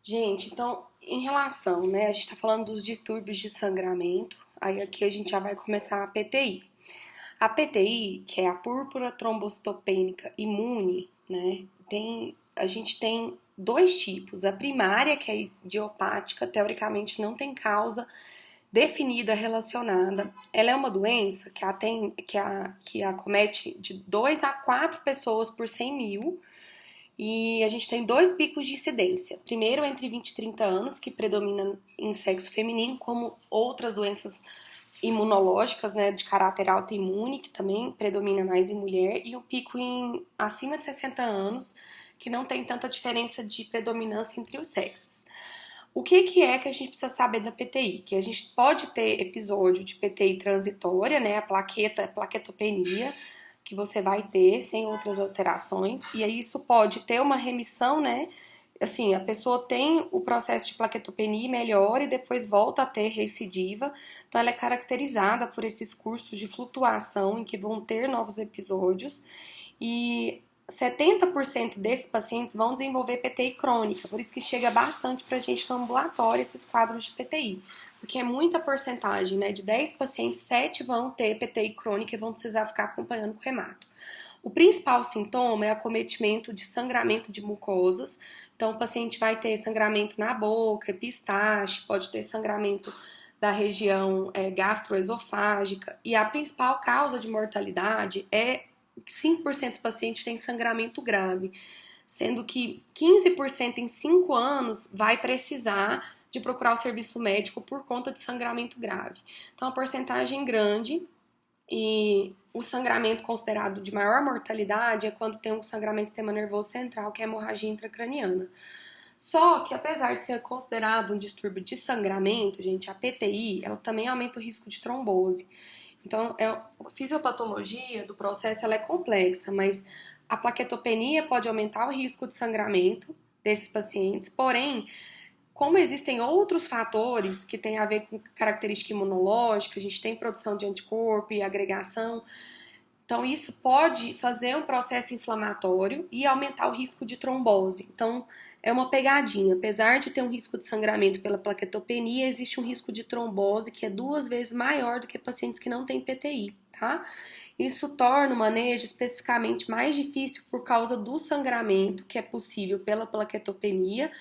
Gente, então, em relação, né, a gente está falando dos distúrbios de sangramento, aí aqui a gente já vai começar a PTI. A PTI, que é a púrpura trombocitopênica imune, né, a gente tem dois tipos. A primária, que é idiopática, teoricamente não tem causa definida relacionada. Ela é uma doença que acomete de 2 a 4 pessoas por 100 mil, e a gente tem dois picos de incidência. Primeiro, entre 20 e 30 anos, que predomina em sexo feminino, como outras doenças imunológicas, né, de caráter autoimune, que também predomina mais em mulher, e o pico acima de 60 anos, que não tem tanta diferença de predominância entre os sexos. O que é que a gente precisa saber da PTI? Que a gente pode ter episódio de PTI transitória, né, a plaquetopenia, que você vai ter sem outras alterações, e aí isso pode ter uma remissão, né? Assim, a pessoa tem o processo de plaquetopenia e melhora e depois volta a ter recidiva. Então, ela é caracterizada por esses cursos de flutuação em que vão ter novos episódios, e 70% desses pacientes vão desenvolver PTI crônica, por isso que chega bastante pra gente no ambulatório esses quadros de PTI, porque é muita porcentagem, né? De 10 pacientes, 7 vão ter PTI crônica e vão precisar ficar acompanhando com o remato. O principal sintoma é acometimento de sangramento de mucosas, então o paciente vai ter sangramento na boca, epistaxe, pode ter sangramento da região gastroesofágica, e a principal causa de mortalidade é 5% dos pacientes têm sangramento grave, sendo que 15% em 5 anos vai precisar de procurar o serviço médico por conta de sangramento grave. Então, a porcentagem grande, e o sangramento considerado de maior mortalidade é quando tem um sangramento do sistema nervoso central, que é a hemorragia intracraniana. Só que, apesar de ser considerado um distúrbio de sangramento, gente, a PTI, ela também aumenta o risco de trombose. Então, a fisiopatologia do processo ela é complexa, mas a plaquetopenia pode aumentar o risco de sangramento desses pacientes, porém, como existem outros fatores que têm a ver com característica imunológica, a gente tem produção de anticorpo e agregação, então isso pode fazer um processo inflamatório e aumentar o risco de trombose. Então é uma pegadinha, apesar de ter um risco de sangramento pela plaquetopenia, existe um risco de trombose que é 2 vezes maior do que pacientes que não têm PTI, tá? Isso torna o manejo especificamente mais difícil por causa do sangramento que é possível pela plaquetopenia,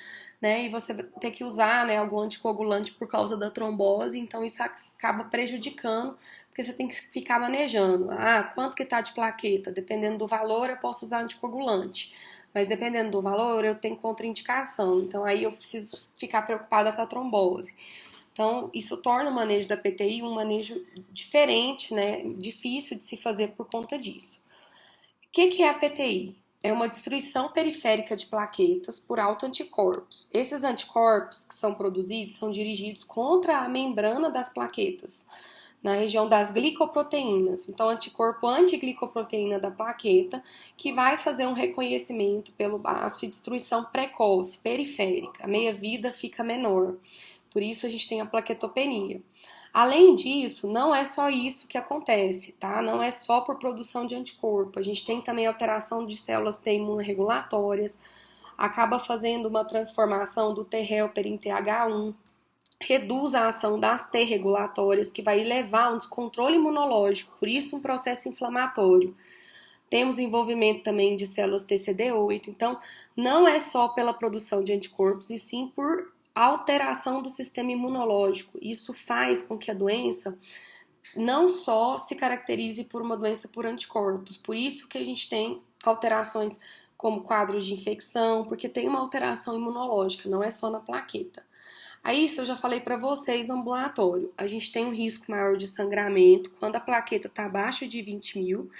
né? E você tem que usar, né, algum anticoagulante por causa da trombose, então isso acaba prejudicando, porque você tem que ficar manejando. Ah, quanto que tá de plaqueta? Dependendo do valor, eu posso usar anticoagulante. Mas dependendo do valor, eu tenho contraindicação. Então aí eu preciso ficar preocupada com a trombose. Então, isso torna o manejo da PTI um manejo diferente, né? Difícil de se fazer por conta disso. O que é a PTI? É uma destruição periférica de plaquetas por autoanticorpos. Esses anticorpos que são produzidos são dirigidos contra a membrana das plaquetas, na região das glicoproteínas. Então, anticorpo antiglicoproteína da plaqueta, que vai fazer um reconhecimento pelo baço e destruição precoce, periférica. A meia-vida fica menor. Por isso, a gente tem a plaquetopenia. Além disso, não é só isso que acontece, tá? Não é só por produção de anticorpo. A gente tem também alteração de células T imunorregulatórias, acaba fazendo uma transformação do T helper em TH1, reduz a ação das T regulatórias, que vai levar a um descontrole imunológico, por isso um processo inflamatório. Temos envolvimento também de células TCD8, então não é só pela produção de anticorpos, e sim por alteração do sistema imunológico. Isso faz com que a doença não só se caracterize por uma doença por anticorpos, por isso que a gente tem alterações como quadros de infecção, porque tem uma alteração imunológica, não é só na plaqueta. Aí, isso eu já falei para vocês no ambulatório. A gente tem um risco maior de sangramento quando a plaqueta está abaixo de 20 mil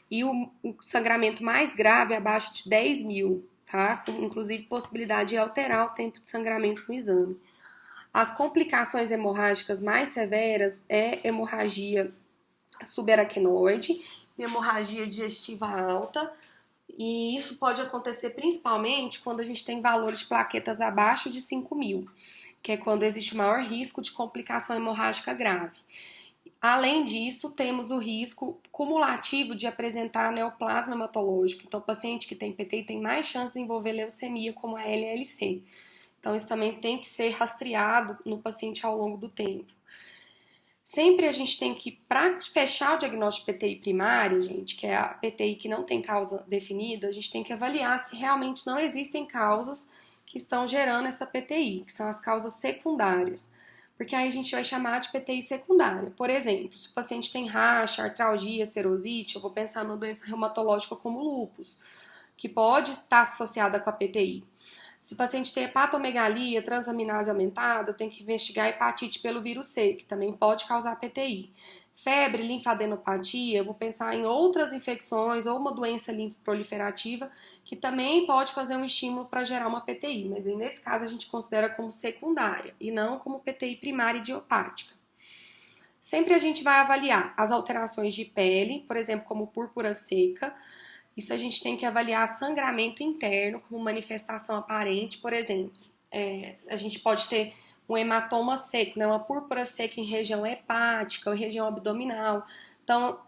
e o sangramento mais grave é abaixo de 10 mil, tá? Com, inclusive, possibilidade de alterar o tempo de sangramento no exame. As complicações hemorrágicas mais severas é hemorragia subaracnoide e hemorragia digestiva alta, e isso pode acontecer principalmente quando a gente tem valores de plaquetas abaixo de 5 mil, que é quando existe o maior risco de complicação hemorrágica grave. Além disso, temos o risco cumulativo de apresentar neoplasma hematológico. Então, o paciente que tem PTI tem mais chance de desenvolver leucemia, como a LLC. Então, isso também tem que ser rastreado no paciente ao longo do tempo. Sempre a gente tem que, para fechar o diagnóstico de PTI primário, gente, que é a PTI que não tem causa definida, a gente tem que avaliar se realmente não existem causas que estão gerando essa PTI, que são as causas secundárias. Porque aí a gente vai chamar de PTI secundária. Por exemplo, se o paciente tem racha, artralgia, serosite, eu vou pensar numa doença reumatológica como lúpus, que pode estar associada com a PTI. Se o paciente tem hepatomegalia, transaminase aumentada, tem que investigar a hepatite pelo vírus C, que também pode causar PTI. Febre, linfadenopatia, eu vou pensar em outras infecções ou uma doença linfoproliferativa que também pode fazer um estímulo para gerar uma PTI, mas aí, nesse caso a gente considera como secundária e não como PTI primária idiopática. Sempre a gente vai avaliar as alterações de pele, por exemplo, como púrpura seca. Isso a gente tem que avaliar sangramento interno como manifestação aparente, por exemplo. A gente pode ter um hematoma seco, né, uma púrpura seca em região hepática ou em região abdominal. Então,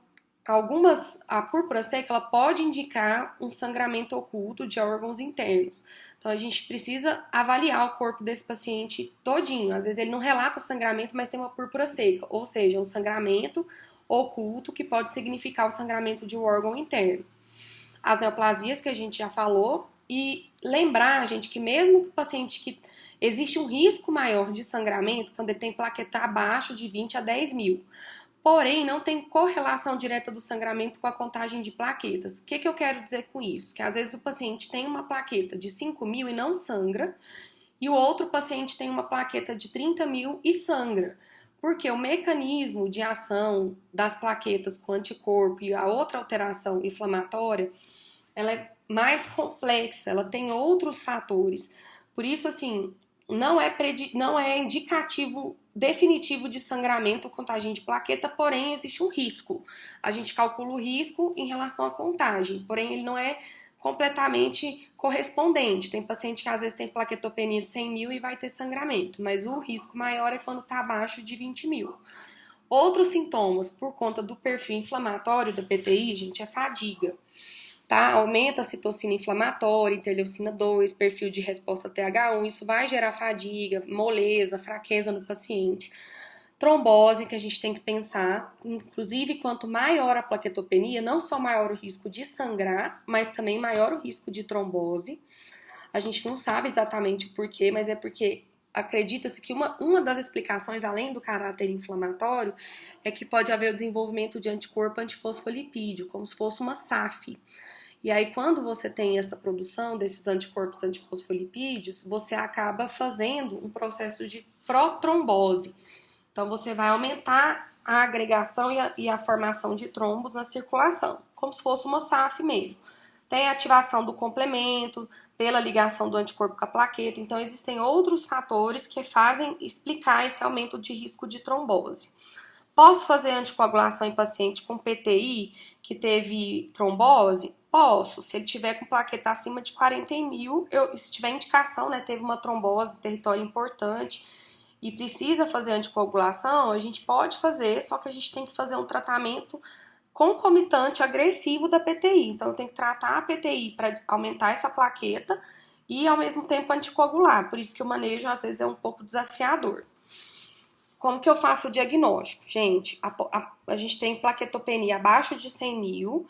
a púrpura seca ela pode indicar um sangramento oculto de órgãos internos. Então, a gente precisa avaliar o corpo desse paciente todinho. Às vezes ele não relata sangramento, mas tem uma púrpura seca, ou seja, um sangramento oculto que pode significar o sangramento de um órgão interno. As neoplasias que a gente já falou, e lembrar, gente, que mesmo que o paciente que existe um risco maior de sangramento quando ele tem plaqueta abaixo de 20 a 10 mil. Porém, não tem correlação direta do sangramento com a contagem de plaquetas. O que eu quero dizer com isso? Que às vezes o paciente tem uma plaqueta de 5 mil e não sangra, e o outro paciente tem uma plaqueta de 30 mil e sangra. Porque o mecanismo de ação das plaquetas com anticorpo e a outra alteração inflamatória, ela é mais complexa, ela tem outros fatores. Por isso, assim, não é indicativo definitivo de sangramento ou contagem de plaqueta, porém existe um risco. A gente calcula o risco em relação à contagem, porém ele não é completamente correspondente. Tem paciente que às vezes tem plaquetopenia de 100 mil e vai ter sangramento, mas o risco maior é quando está abaixo de 20 mil. Outros sintomas por conta do perfil inflamatório da PTI, gente, é fadiga. Tá? Aumenta a citocina inflamatória, interleucina 2, perfil de resposta TH1, isso vai gerar fadiga, moleza, fraqueza no paciente. Trombose, que a gente tem que pensar, inclusive quanto maior a plaquetopenia, não só maior o risco de sangrar, mas também maior o risco de trombose. A gente não sabe exatamente o porquê, mas é porque acredita-se que uma das explicações, além do caráter inflamatório, é que pode haver o desenvolvimento de anticorpo antifosfolipídio, como se fosse uma SAF. E aí, quando você tem essa produção desses anticorpos antifosfolipídios, você acaba fazendo um processo de protrombose. Então, você vai aumentar a agregação e a formação de trombos na circulação, como se fosse uma SAF mesmo. Tem a ativação do complemento, pela ligação do anticorpo com a plaqueta. Então, existem outros fatores que fazem explicar esse aumento de risco de trombose. Posso fazer anticoagulação em paciente com PTI que teve trombose? Posso, se ele tiver com plaqueta acima de 40 mil, se tiver indicação, né, teve uma trombose, território importante e precisa fazer anticoagulação, a gente pode fazer, só que a gente tem que fazer um tratamento concomitante agressivo da PTI. Então, eu tenho que tratar a PTI para aumentar essa plaqueta e, ao mesmo tempo, anticoagular. Por isso que o manejo, às vezes, é um pouco desafiador. Como que eu faço o diagnóstico? Gente, a gente tem plaquetopenia abaixo de 100 mil,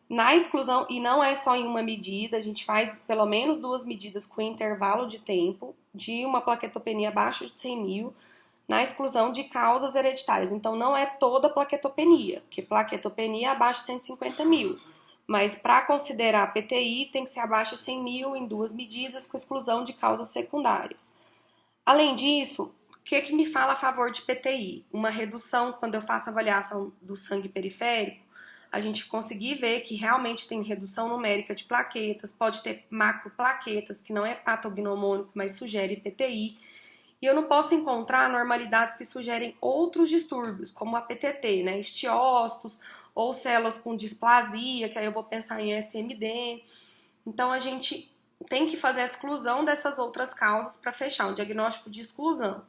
na exclusão, e não é só em uma medida, a gente faz pelo menos 2 medidas com intervalo de tempo de uma plaquetopenia abaixo de 100 mil, na exclusão de causas hereditárias. Então, não é toda plaquetopenia, porque plaquetopenia é abaixo de 150 mil. Mas para considerar PTI, tem que ser abaixo de 100 mil em 2 medidas, com exclusão de causas secundárias. Além disso, o que me fala a favor de PTI? Uma redução, quando eu faço avaliação do sangue periférico, a gente conseguir ver que realmente tem redução numérica de plaquetas, pode ter macroplaquetas, que não é patognomônico, mas sugere PTI. E eu não posso encontrar anormalidades que sugerem outros distúrbios, como a PTT, né? Estiócitos ou células com displasia, que aí eu vou pensar em SMD. Então, a gente tem que fazer a exclusão dessas outras causas para fechar um diagnóstico de exclusão.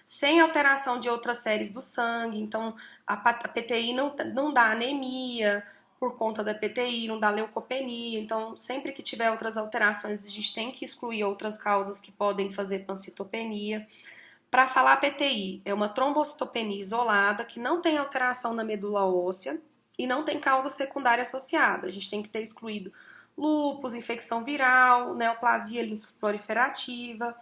Sem alteração de outras séries do sangue, então a PTI não dá anemia, por conta da PTI, não da leucopenia. Então, sempre que tiver outras alterações, a gente tem que excluir outras causas que podem fazer pancitopenia. Para falar PTI, é uma trombocitopenia isolada que não tem alteração na medula óssea e não tem causa secundária associada. A gente tem que ter excluído lúpus, infecção viral, neoplasia linfoproliferativa.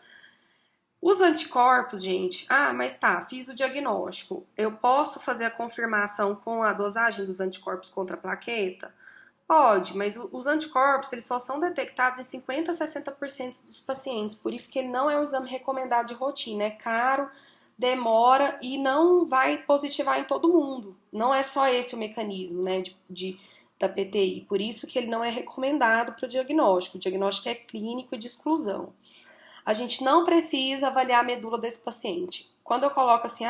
Os anticorpos, gente, mas tá, fiz o diagnóstico. Eu posso fazer a confirmação com a dosagem dos anticorpos contra a plaqueta? Pode, mas os anticorpos, eles só são detectados em 50 a 60% dos pacientes, por isso que ele não é um exame recomendado de rotina, é caro, demora e não vai positivar em todo mundo. Não é só esse o mecanismo, né, da PTI, por isso que ele não é recomendado para o diagnóstico. O diagnóstico é clínico e de exclusão. A gente não precisa avaliar a medula desse paciente. Quando eu coloco assim,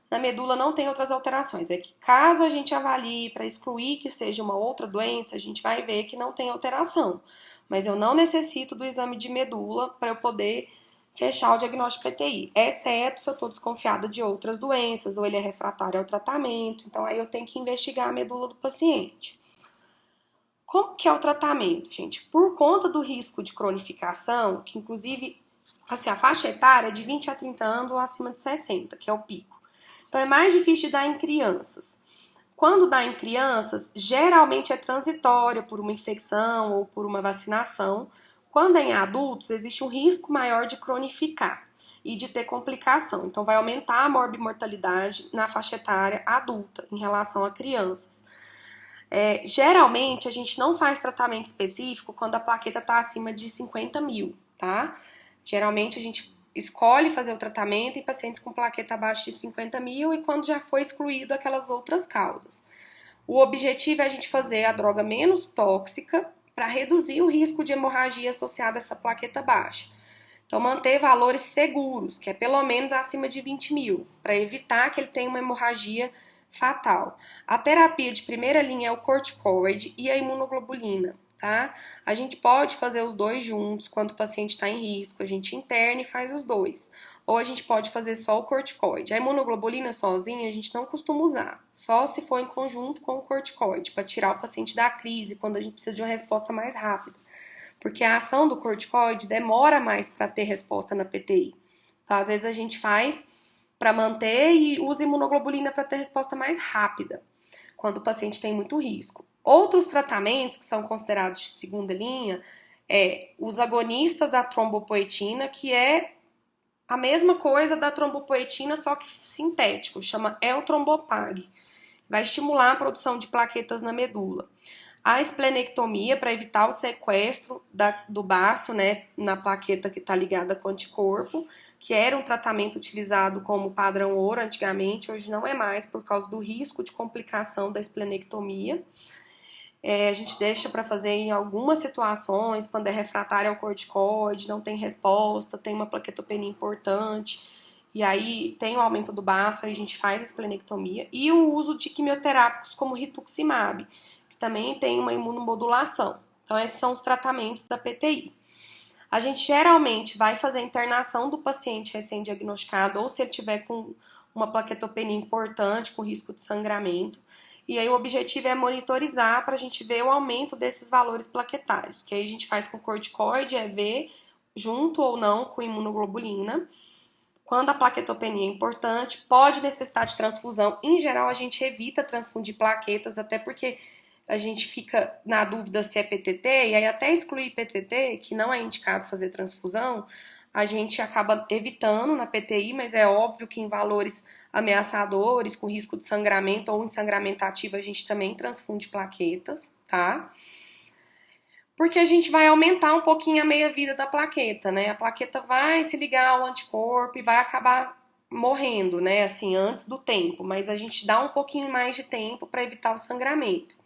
na medula não tem outras alterações, é que caso a gente avalie para excluir que seja uma outra doença, a gente vai ver que não tem alteração. Mas eu não necessito do exame de medula para eu poder fechar o diagnóstico PTI, exceto se eu estou desconfiada de outras doenças, ou ele é refratário ao tratamento, então aí eu tenho que investigar a medula do paciente. Como que é o tratamento, gente? Por conta do risco de cronificação, que inclusive assim, a faixa etária é de 20 a 30 anos ou acima de 60, que é o pico. Então, é mais difícil de dar em crianças. Quando dá em crianças, geralmente é transitória por uma infecção ou por uma vacinação. Quando é em adultos, existe um risco maior de cronificar e de ter complicação. Então, vai aumentar a morbimortalidade na faixa etária adulta em relação a crianças. Geralmente, a gente não faz tratamento específico quando a plaqueta está acima de 50 mil, tá? Geralmente a gente escolhe fazer o tratamento em pacientes com plaqueta abaixo de 50 mil e quando já foi excluído aquelas outras causas. O objetivo é a gente fazer a droga menos tóxica para reduzir o risco de hemorragia associada a essa plaqueta baixa. Então, manter valores seguros, que é pelo menos acima de 20 mil, para evitar que ele tenha uma hemorragia fatal. A terapia de primeira linha é o corticoide e a imunoglobulina. Tá? A gente pode fazer os dois juntos quando o paciente está em risco, a gente interna e faz os dois. Ou a gente pode fazer só o corticoide. A imunoglobulina sozinha a gente não costuma usar, só se for em conjunto com o corticoide, para tirar o paciente da crise quando a gente precisa de uma resposta mais rápida. Porque a ação do corticoide demora mais para ter resposta na PTI. Então, às vezes a gente faz para manter e usa imunoglobulina para ter resposta mais rápida, quando o paciente tem muito risco. Outros tratamentos que são considerados de segunda linha os agonistas da trombopoetina, que é a mesma coisa da trombopoetina, só que sintético, chama Eltrombopag. Vai estimular a produção de plaquetas na medula. A esplenectomia, para evitar o sequestro do baço, né, na plaqueta que está ligada com o anticorpo, que era um tratamento utilizado como padrão ouro antigamente, hoje não é mais por causa do risco de complicação da esplenectomia. A gente deixa para fazer em algumas situações, quando é refratário ao corticoide, não tem resposta, tem uma plaquetopenia importante, e aí tem o aumento do baço, aí a gente faz a esplenectomia, e o uso de quimioterápicos como rituximab, que também tem uma imunomodulação. Então, esses são os tratamentos da PTI. A gente geralmente vai fazer a internação do paciente recém-diagnosticado, ou se ele tiver com uma plaquetopenia importante, com risco de sangramento. E aí o objetivo é monitorizar para a gente ver o aumento desses valores plaquetários, que aí a gente faz com corticoide, ver junto ou não com imunoglobulina. Quando a plaquetopenia é importante, pode necessitar de transfusão. Em geral, a gente evita transfundir plaquetas, até porque a gente fica na dúvida se é PTT, e aí até excluir PTT, que não é indicado fazer transfusão, a gente acaba evitando na PTI, mas é óbvio que em valores ameaçadores, com risco de sangramento ou ensangramento ativo, a gente também transfunde plaquetas, tá? Porque a gente vai aumentar um pouquinho a meia-vida da plaqueta, né? A plaqueta vai se ligar ao anticorpo e vai acabar morrendo, né? Assim, antes do tempo, mas a gente dá um pouquinho mais de tempo para evitar o sangramento.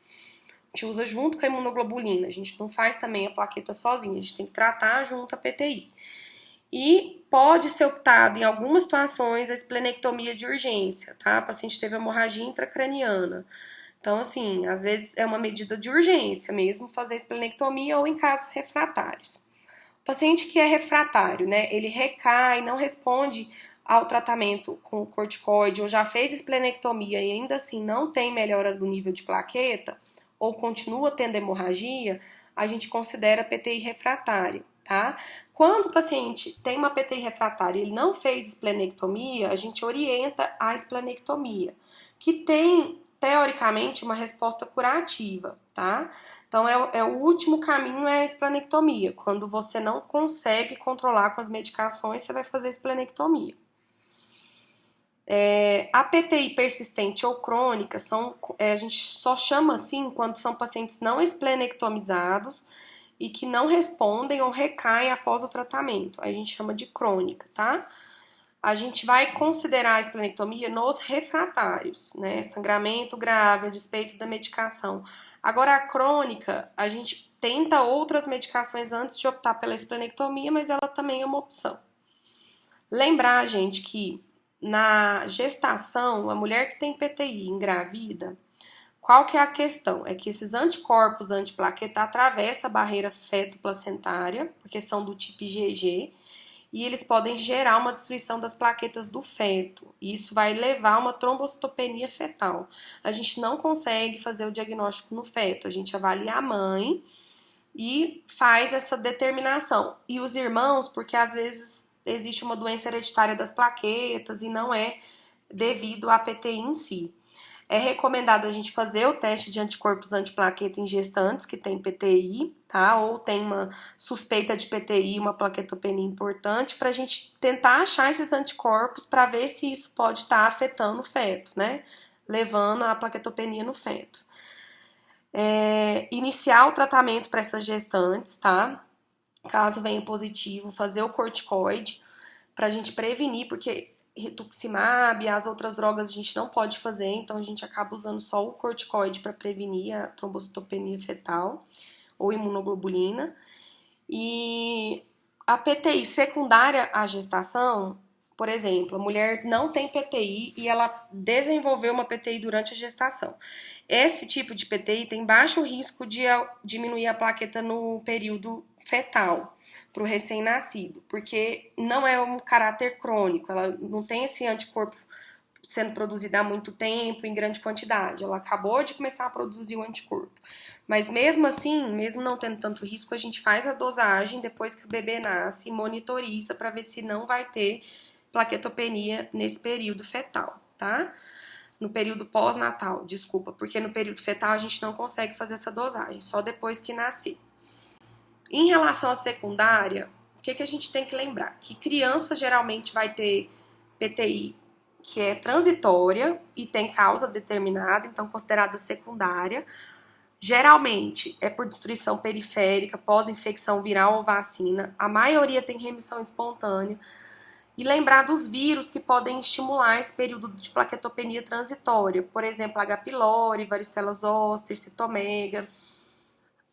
A gente usa junto com a imunoglobulina, a gente não faz também a plaqueta sozinha, a gente tem que tratar junto a PTI. E pode ser optado em algumas situações a esplenectomia de urgência, tá? O paciente teve hemorragia intracraniana. Então, assim, às vezes é uma medida de urgência mesmo fazer esplenectomia ou em casos refratários. O paciente que é refratário, né, ele recai, não responde ao tratamento com corticoide ou já fez esplenectomia e ainda assim não tem melhora do nível de plaqueta, ou continua tendo hemorragia, a gente considera PTI refratária, tá? Quando o paciente tem uma PTI refratária e ele não fez esplenectomia, a gente orienta a esplenectomia, que tem, teoricamente, uma resposta curativa, tá? Então, o último caminho é a esplenectomia. Quando você não consegue controlar com as medicações, você vai fazer a esplenectomia. A PTI persistente ou crônica, a gente só chama assim quando são pacientes não esplenectomizados e que não respondem ou recaem após o tratamento. Aí a gente chama de crônica, tá? A gente vai considerar a esplenectomia nos refratários, né? Sangramento grave, a despeito da medicação. Agora, a crônica, a gente tenta outras medicações antes de optar pela esplenectomia, mas ela também é uma opção. Lembrar, gente, que na gestação, a mulher que tem PTI engravida, qual que é a questão? É que esses anticorpos antiplaqueta atravessam a barreira feto-placentária, porque são do tipo IgG, e eles podem gerar uma destruição das plaquetas do feto. E isso vai levar a uma trombocitopenia fetal. A gente não consegue fazer o diagnóstico no feto, a gente avalia a mãe e faz essa determinação. E os irmãos, porque às vezes existe uma doença hereditária das plaquetas e não é devido à PTI em si. É recomendado a gente fazer o teste de anticorpos antiplaqueta em gestantes que tem PTI, tá? Ou tem uma suspeita de PTI, uma plaquetopenia importante, para a gente tentar achar esses anticorpos para ver se isso pode estar afetando o feto, né? Levando a plaquetopenia no feto. Iniciar o tratamento para essas gestantes, tá? Caso venha positivo, fazer o corticoide para a gente prevenir, porque rituximab e as outras drogas a gente não pode fazer, então a gente acaba usando só o corticoide para prevenir a trombocitopenia fetal ou imunoglobulina. E a PTI secundária à gestação, por exemplo, a mulher não tem PTI e ela desenvolveu uma PTI durante a gestação. Esse tipo de PTI tem baixo risco de diminuir a plaqueta no período fetal para o recém-nascido, porque não é um caráter crônico, ela não tem esse anticorpo sendo produzido há muito tempo, em grande quantidade, ela acabou de começar a produzir o anticorpo. Mas mesmo assim, mesmo não tendo tanto risco, a gente faz a dosagem depois que o bebê nasce e monitoriza para ver se não vai ter plaquetopenia nesse período fetal, tá? No período pós-natal, desculpa, porque no período fetal a gente não consegue fazer essa dosagem, só depois que nascer. Em relação à secundária, o que a gente tem que lembrar? Que criança geralmente vai ter PTI que é transitória e tem causa determinada, então considerada secundária. Geralmente é por destruição periférica, pós-infecção viral ou vacina. A maioria tem remissão espontânea. E lembrar dos vírus que podem estimular esse período de plaquetopenia transitória. Por exemplo, H. pylori, varicela zoster, citomega.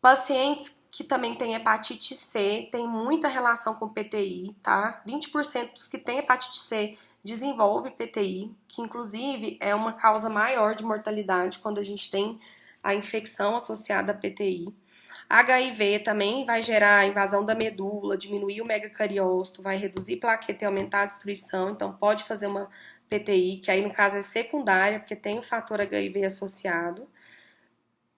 Pacientes que também têm hepatite C têm muita relação com PTI, tá? 20% dos que têm hepatite C desenvolve PTI, que inclusive é uma causa maior de mortalidade quando a gente tem a infecção associada a PTI. HIV também vai gerar invasão da medula, diminuir o megacariócito, vai reduzir plaqueta e aumentar a destruição, então pode fazer uma PTI, que aí no caso é secundária, porque tem o fator HIV associado.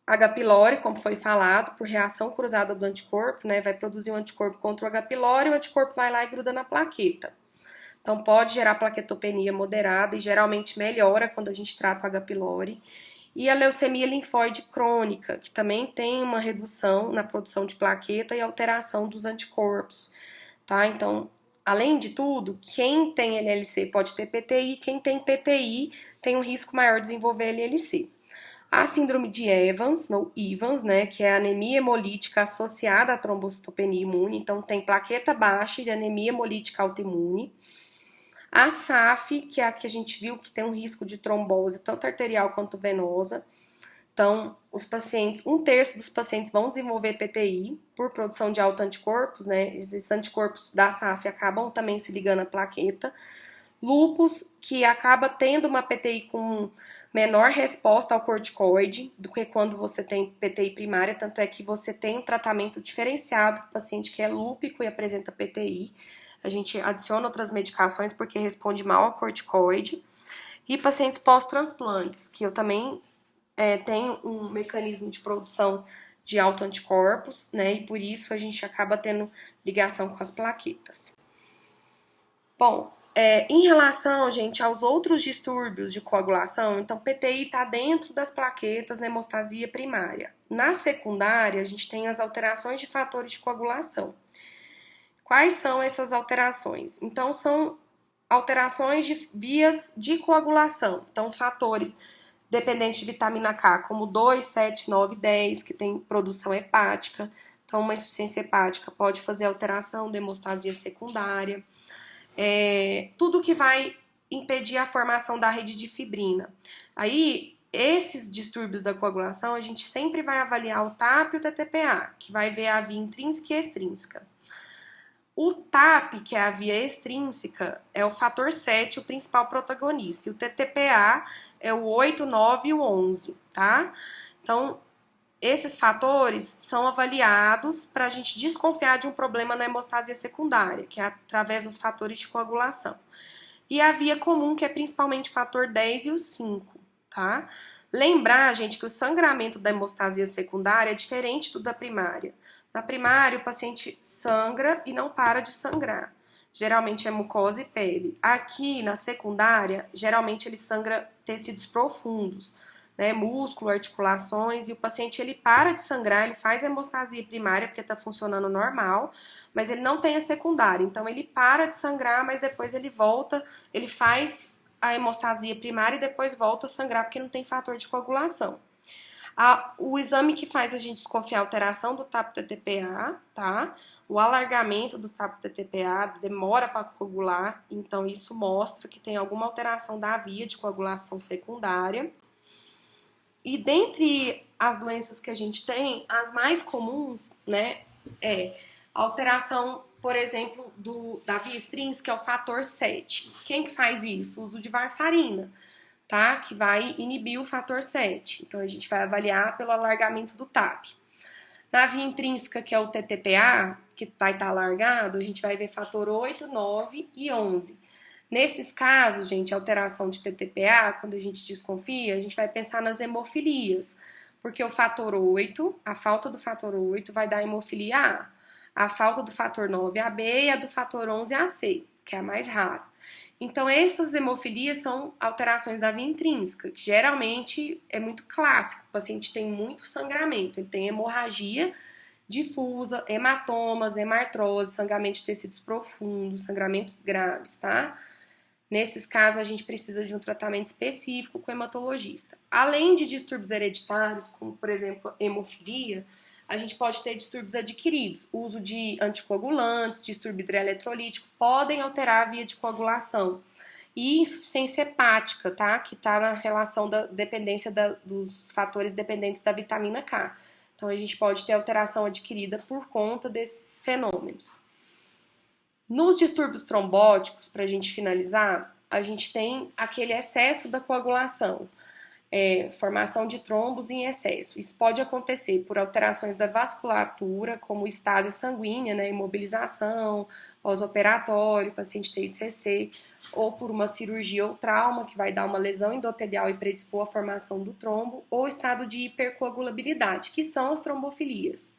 H. pylori, como foi falado, por reação cruzada do anticorpo, né, vai produzir um anticorpo contra o H. pylori e o anticorpo vai lá e gruda na plaqueta. Então pode gerar plaquetopenia moderada e geralmente melhora quando a gente trata o H. pylori. E a leucemia linfóide crônica, que também tem uma redução na produção de plaqueta e alteração dos anticorpos, tá? Então, além de tudo, quem tem LLC pode ter PTI, quem tem PTI tem um risco maior de desenvolver LLC. A síndrome de Evans, ou Evans, né, que é a anemia hemolítica associada à trombocitopenia imune, então tem plaqueta baixa e anemia hemolítica autoimune. A SAF, que é a que a gente viu que tem um risco de trombose, tanto arterial quanto venosa. Então, os pacientes, 1/3 dos pacientes vão desenvolver PTI por produção de autoanticorpos, né? Esses anticorpos da SAF acabam também se ligando à plaqueta. Lúpus, que acaba tendo uma PTI com menor resposta ao corticoide do que quando você tem PTI primária, tanto é que você tem um tratamento diferenciado para o paciente que é lúpico e apresenta PTI. A gente adiciona outras medicações porque responde mal ao corticoide. E pacientes pós-transplantes, que eu também tem um mecanismo de produção de autoanticorpos, né? E por isso a gente acaba tendo ligação com as plaquetas. Bom, em relação, gente, aos outros distúrbios de coagulação, então PTI está dentro das plaquetas na hemostasia primária. Na secundária, a gente tem as alterações de fatores de coagulação. Quais são essas alterações? Então, são alterações de vias de coagulação. Então, fatores dependentes de vitamina K, como 2, 7, 9, 10, que tem produção hepática. Então, uma insuficiência hepática pode fazer alteração da hemostasia secundária. Tudo que vai impedir a formação da rede de fibrina. Aí, esses distúrbios da coagulação, a gente sempre vai avaliar o TAP e o TTPA, que vai ver a via intrínseca e extrínseca. O TAP, que é a via extrínseca, é o fator 7, o principal protagonista. E o TTPA é o 8, 9 e o 11, tá? Então, esses fatores são avaliados para a gente desconfiar de um problema na hemostasia secundária, que é através dos fatores de coagulação. E a via comum, que é principalmente o fator 10 e o 5, tá? Lembrar, gente, que o sangramento da hemostasia secundária é diferente do da primária. Na primária, o paciente sangra e não para de sangrar. Geralmente é mucosa e pele. Aqui, na secundária, geralmente ele sangra tecidos profundos, né, músculo, articulações, e o paciente ele para de sangrar, ele faz a hemostasia primária porque está funcionando normal, mas ele não tem a secundária. Então, ele para de sangrar, mas depois ele volta, ele faz a hemostasia primária e depois volta a sangrar porque não tem fator de coagulação. O exame que faz a gente desconfiar a alteração do TAP-TTPA, tá? O alargamento do TAP-TTPA demora para coagular, então isso mostra que tem alguma alteração da via de coagulação secundária. E dentre as doenças que a gente tem, as mais comuns, né, a alteração, por exemplo, da via extrínseca, que é o fator 7. Quem que faz isso? O uso de varfarina, tá? Que vai inibir o fator 7. Então, a gente vai avaliar pelo alargamento do TAP. Na via intrínseca, que é o TTPA, que vai estar alargado, a gente vai ver fator 8, 9 e 11. Nesses casos, gente, alteração de TTPA, quando a gente desconfia, a gente vai pensar nas hemofilias, porque o fator 8, a falta do fator 8 vai dar hemofilia A falta do fator 9 AB e a do fator 11 AC, que é a mais rara. Então, essas hemofilias são alterações da via intrínseca, que geralmente é muito clássico. O paciente tem muito sangramento, ele tem hemorragia difusa, hematomas, hemartrose, sangramento de tecidos profundos, sangramentos graves, tá? Nesses casos, a gente precisa de um tratamento específico com o hematologista. Além de distúrbios hereditários, como, por exemplo, hemofilia, a gente pode ter distúrbios adquiridos. O uso de anticoagulantes, distúrbio hidroeletrolítico, podem alterar a via de coagulação. E insuficiência hepática, tá? Que está na relação da dependência dos fatores dependentes da vitamina K. Então, a gente pode ter alteração adquirida por conta desses fenômenos. Nos distúrbios trombóticos, para a gente finalizar, a gente tem aquele excesso da coagulação. Formação de trombos em excesso. Isso pode acontecer por alterações da vasculatura, como estase sanguínea, né, imobilização, pós-operatório, paciente TICC, ou por uma cirurgia ou trauma, que vai dar uma lesão endotelial e predispor à formação do trombo, ou estado de hipercoagulabilidade, que são as trombofilias.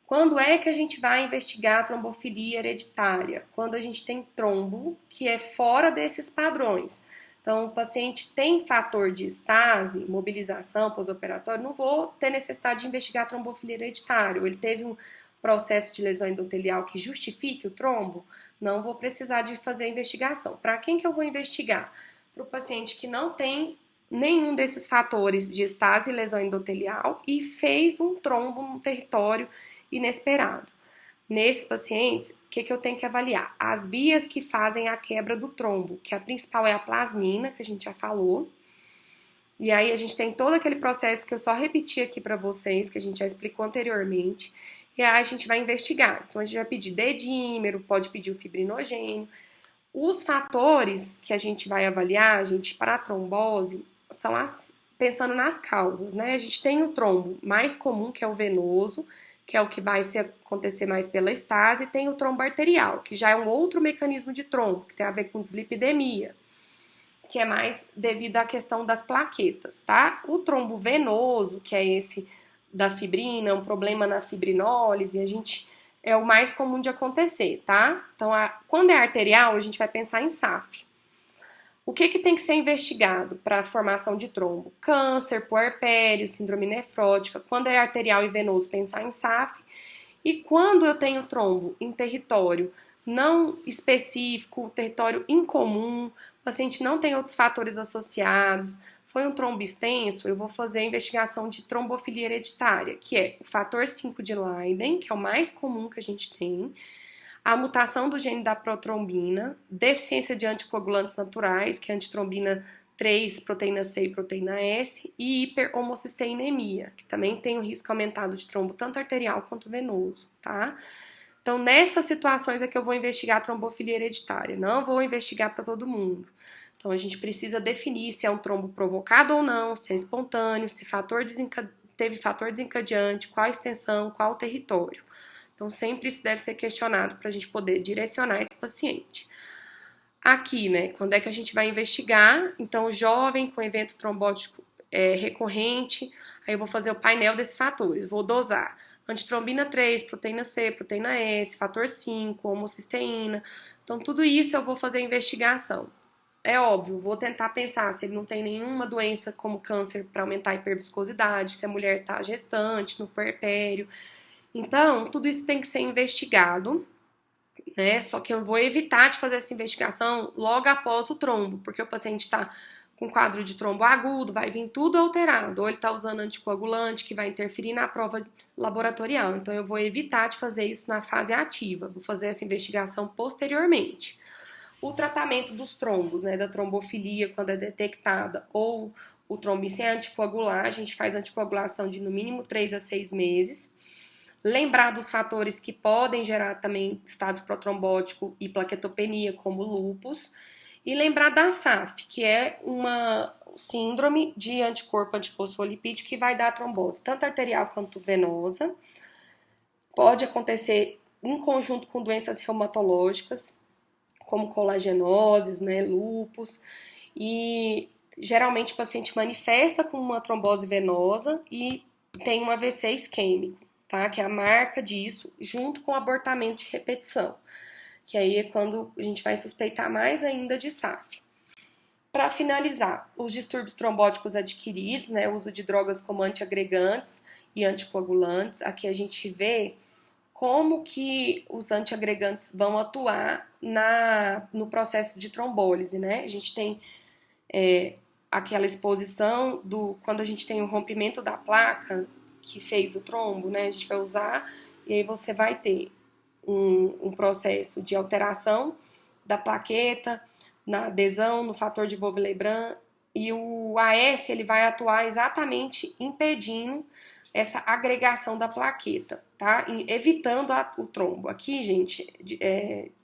Quando é que a gente vai investigar a trombofilia hereditária? Quando a gente tem trombo que é fora desses padrões. Então, o paciente tem fator de estase, mobilização, pós-operatório, não vou ter necessidade de investigar a trombofilia hereditária. Ou ele teve um processo de lesão endotelial que justifique o trombo, não vou precisar de fazer a investigação. Para quem que eu vou investigar? Para o paciente que não tem nenhum desses fatores de estase e lesão endotelial e fez um trombo num território inesperado. Nesses pacientes, o que eu tenho que avaliar? As vias que fazem a quebra do trombo, que a principal é a plasmina, que a gente já falou. E aí a gente tem todo aquele processo que eu só repeti aqui para vocês, que a gente já explicou anteriormente. E aí a gente vai investigar. Então a gente vai pedir dedímero, pode pedir o fibrinogênio. Os fatores que a gente vai avaliar, gente, para a trombose, são pensando nas causas, né? A gente tem o trombo mais comum, que é o venoso, que é o que vai acontecer mais pela estase, e tem o trombo arterial, que já é um outro mecanismo de trombo, que tem a ver com dislipidemia. que é mais devido à questão das plaquetas, tá? O trombo venoso, que é esse da fibrina, um problema na fibrinólise, é o mais comum de acontecer, tá? Então, quando é arterial, a gente vai pensar em SAF. O que tem que ser investigado para a formação de trombo? Câncer, puerpério, síndrome nefrótica. Quando é arterial e venoso, pensar em SAF. E quando eu tenho trombo em território não específico, território incomum, o paciente não tem outros fatores associados, foi um trombo extenso, eu vou fazer a investigação de trombofilia hereditária, que é o fator 5 de Leiden, que é o mais comum que a gente tem, a mutação do gene da protrombina, deficiência de anticoagulantes naturais, que é antitrombina 3, proteína C e proteína S, e hiperhomocisteinemia, que também tem um risco aumentado de trombo tanto arterial quanto venoso, tá? Então, nessas situações é que eu vou investigar a trombofilia hereditária, não vou investigar para todo mundo. Então, a gente precisa definir se é um trombo provocado ou não, se é espontâneo, se teve fator desencadeante, qual a extensão, qual o território. Então, sempre isso deve ser questionado para a gente poder direcionar esse paciente. Aqui, né, quando é que a gente vai investigar? Então, jovem com evento trombótico recorrente, aí eu vou fazer o painel desses fatores, vou dosar antitrombina 3, proteína C, proteína S, fator 5, homocisteína. Então, tudo isso eu vou fazer a investigação. É óbvio, vou tentar pensar se ele não tem nenhuma doença como câncer para aumentar a hiperviscosidade, se a mulher está gestante, no puerpério. Então, tudo isso tem que ser investigado, né? Só que eu vou evitar de fazer essa investigação logo após o trombo, porque o paciente está com quadro de trombo agudo, vai vir tudo alterado, ou ele está usando anticoagulante, que vai interferir na prova laboratorial. Então, eu vou evitar de fazer isso na fase ativa, vou fazer essa investigação posteriormente. O tratamento dos trombos, né, da trombofilia, quando é detectada, ou o trombo sem anticoagular, a gente faz anticoagulação de no mínimo 3 a 6 meses. Lembrar dos fatores que podem gerar também estado protrombótico e plaquetopenia, como lúpus. E lembrar da SAF, que é uma síndrome de anticorpo antifosfolipídico que vai dar trombose, tanto arterial quanto venosa. Pode acontecer em conjunto com doenças reumatológicas, como colagenoses, né, lúpus. E geralmente o paciente manifesta com uma trombose venosa e tem um AVC isquêmico, tá? Que é a marca disso, junto com abortamento de repetição, que aí é quando a gente vai suspeitar mais ainda de SAF. Para finalizar, os distúrbios trombóticos adquiridos, né, o uso de drogas como antiagregantes e anticoagulantes, aqui a gente vê como que os antiagregantes vão atuar no processo de trombólise, né? A gente tem aquela exposição quando a gente tem o rompimento da placa que fez o trombo, né? A gente vai usar e aí você vai ter um processo de alteração da plaqueta, na adesão, no fator de Vauve-Lebrun, e o AS ele vai atuar exatamente impedindo essa agregação da plaqueta, tá? Evitando o trombo. Aqui, gente,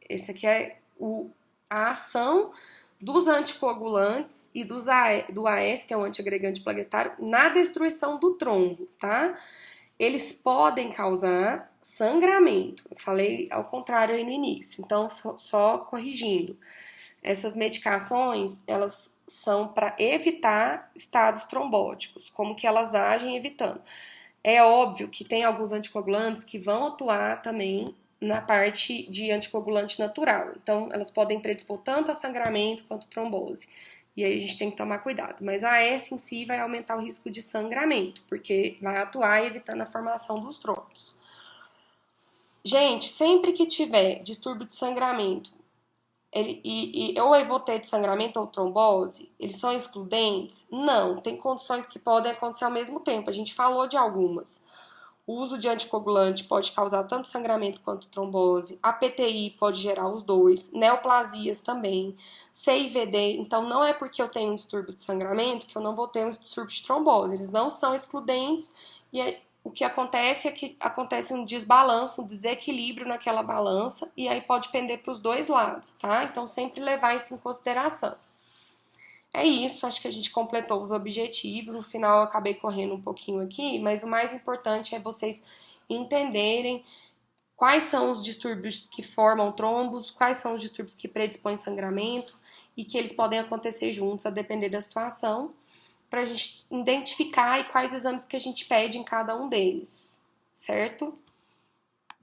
esse aqui é a ação dos anticoagulantes e do AS, que é o antiagregante plaquetário, na destruição do trombo, tá? Eles podem causar sangramento. Eu falei ao contrário aí no início, então só corrigindo. Essas medicações, elas são para evitar estados trombóticos, como que elas agem evitando. É óbvio que tem alguns anticoagulantes que vão atuar também na parte de anticoagulante natural. Então, elas podem predispor tanto a sangramento quanto trombose. E aí a gente tem que tomar cuidado. Mas a AS em si vai aumentar o risco de sangramento, porque vai atuar evitando a formação dos trombos. Gente, sempre que tiver distúrbio de sangramento, ou eu vou ter de sangramento ou trombose, eles são excludentes? Não, tem condições que podem acontecer ao mesmo tempo. A gente falou de algumas. O uso de anticoagulante pode causar tanto sangramento quanto trombose. A PTI pode gerar os dois. Neoplasias também. CIVD. Então, não é porque eu tenho um distúrbio de sangramento que eu não vou ter um distúrbio de trombose. Eles não são excludentes. E o que acontece é que acontece um desbalanço, um desequilíbrio naquela balança. E aí pode pender para os dois lados, tá? Então, sempre levar isso em consideração. É isso, acho que a gente completou os objetivos. No final eu acabei correndo um pouquinho aqui, mas o mais importante é vocês entenderem quais são os distúrbios que formam trombos, quais são os distúrbios que predispõem sangramento e que eles podem acontecer juntos a depender da situação, para a gente identificar e quais exames que a gente pede em cada um deles, certo?